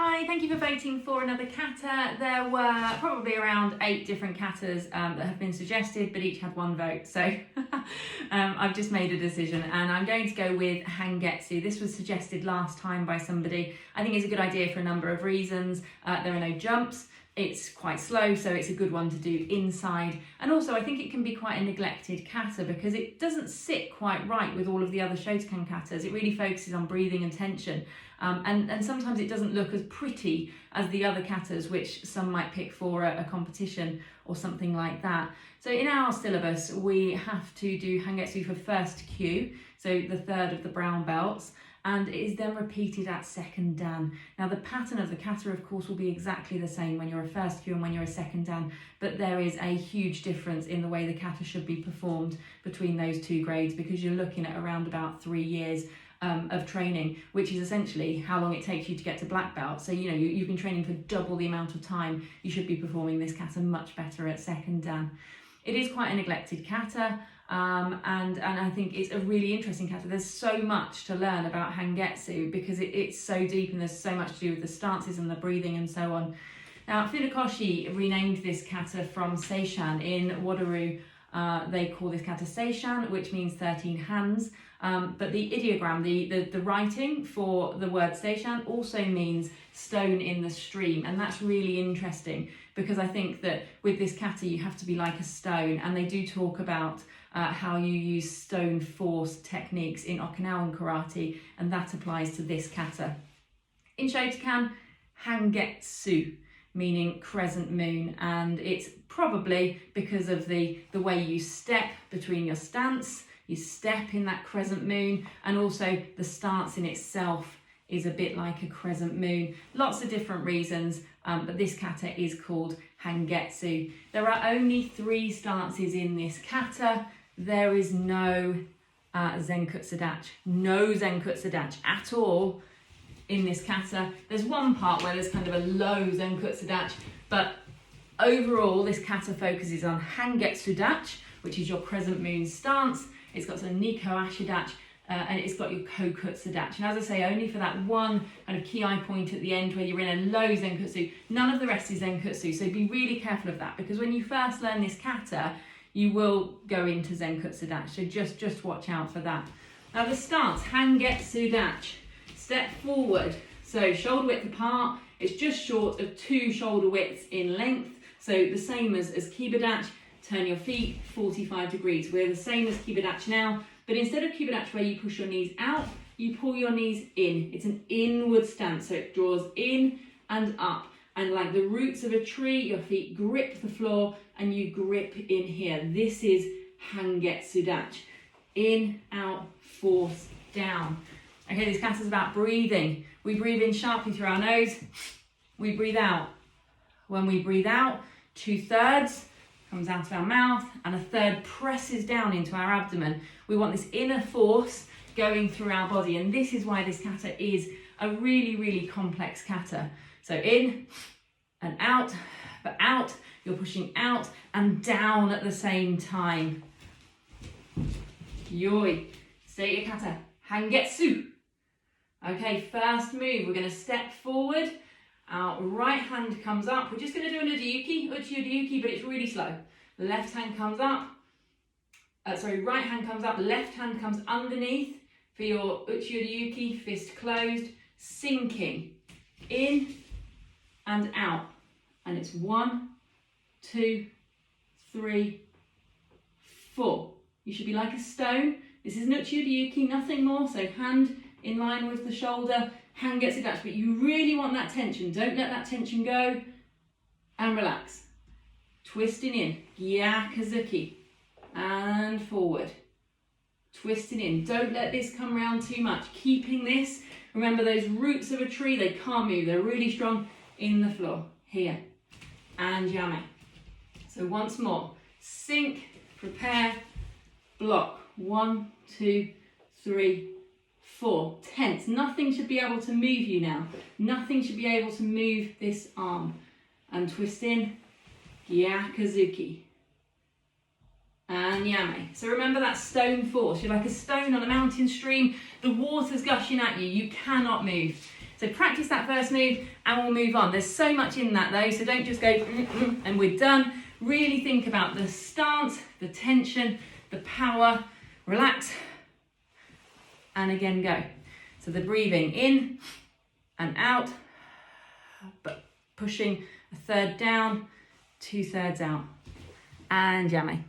Hi, thank you for voting for another kata. There were probably around 8 different katas that have been suggested, but each had 1 vote. So I've just made a decision and I'm going to go with Hangetsu. This was suggested last time by somebody. I think it's a good idea for a number of reasons. There are no jumps. It's quite slow, so it's a good one to do inside. And also I think it can be quite a neglected kata because it doesn't sit quite right with all of the other Shotokan katas. It really focuses on breathing and tension. And sometimes it doesn't look as pretty as the other katas, which some might pick for a competition or something like that. So in our syllabus, we have to do Hangetsu for first kyu, so the third of the brown belts, and it is then repeated at second dan. Now the pattern of the kata, of course, will be exactly the same when you're a first kyu and when you're a second dan, but there is a huge difference in the way the kata should be performed between those 2 grades because you're looking at around about 3 years of training, which is essentially how long it takes you to get to black belt. So you know you've been training for double the amount of time. You should be performing this kata much better at second dan. It is quite a neglected kata, and I think it's a really interesting kata. There's so much to learn about Hangetsu because it's so deep and there's so much to do with the stances and the breathing and so on. Now Funakoshi renamed this kata from Seishan. In Wadaru they call this kata Seishan, which means 13 hands. But the ideogram, the writing for the word Seishan also means stone in the stream, and that's really interesting because I think that with this kata you have to be like a stone, and they do talk about how you use stone force techniques in Okinawan karate, and that applies to this kata. In Shotokan, Hangetsu, meaning crescent moon, and it's probably because of the way you step between your stance. You step in that crescent moon, and also the stance in itself is a bit like a crescent moon. Lots of different reasons, but this kata is called Hangetsu. There are only 3 stances in this kata. There is no Zenkutsudachi, no Zenkutsudachi at all in this kata. There's one part where there's kind of a low Zenkutsudachi, but overall this kata focuses on Hangetsudachi, which is your crescent moon stance. It's got some Niko Ashidachi, and it's got your Kokutsudachi. And as I say, only for that one kind of key eye point at the end where you're in a low Zenkutsu, none of the rest is Zenkutsu. So be really careful of that because when you first learn this kata, you will go into Zenkutsudachi. So just watch out for that. Now the stance, Hangetsudachi, step forward. So shoulder width apart, it's just short of 2 shoulder widths in length. So the same as Kibidachi. Turn your feet 45 degrees. We're the same as Kibidachi now, but instead of Kibidachi where you push your knees out, you pull your knees in. It's an inward stance, so it draws in and up. And like the roots of a tree, your feet grip the floor and you grip in here. This is Hangetsudachi. In, out, force, down. Okay, this kata is about breathing. We breathe in sharply through our nose. We breathe out. When we breathe out, 2/3 comes out of our mouth and 1/3 presses down into our abdomen. We want this inner force going through our body, and this is why this kata is a really, really complex kata. So in and out, but out, you're pushing out and down at the same time. Yoi. State your kata. Hangetsu. Okay, first move, we're going to step forward. Our right hand comes up. We're just going to do an uchi uryuki, but it's really slow. Left hand comes up. Right hand comes up. Left hand comes underneath for your uchi uryuki, fist closed, sinking in and out. And it's 1, 2, 3, 4. You should be like a stone. This is an uchi uryuki, nothing more. So hand in line with the shoulder. Hangetsudachi, but you really want that tension. Don't let that tension go. And relax. Twisting in. Gyakuzuki. And forward. Twisting in. Don't let this come round too much. Keeping this. Remember those roots of a tree, they can't move. They're really strong in the floor. Here. And yame. So once more. Sink. Prepare. Block. 1, 2, 3, 4. Tense. Nothing should be able to move you now. Nothing should be able to move this arm. And twist in. Gyakuzuki. And yame. So remember that stone force. You're like a stone on a mountain stream. The water's gushing at you. You cannot move. So practice that first move and we'll move on. There's so much in that though, so don't just go and we're done. Really think about the stance, the tension, the power. Relax and again go. So the breathing in and out, but pushing a third down, 2/3 out, and yame.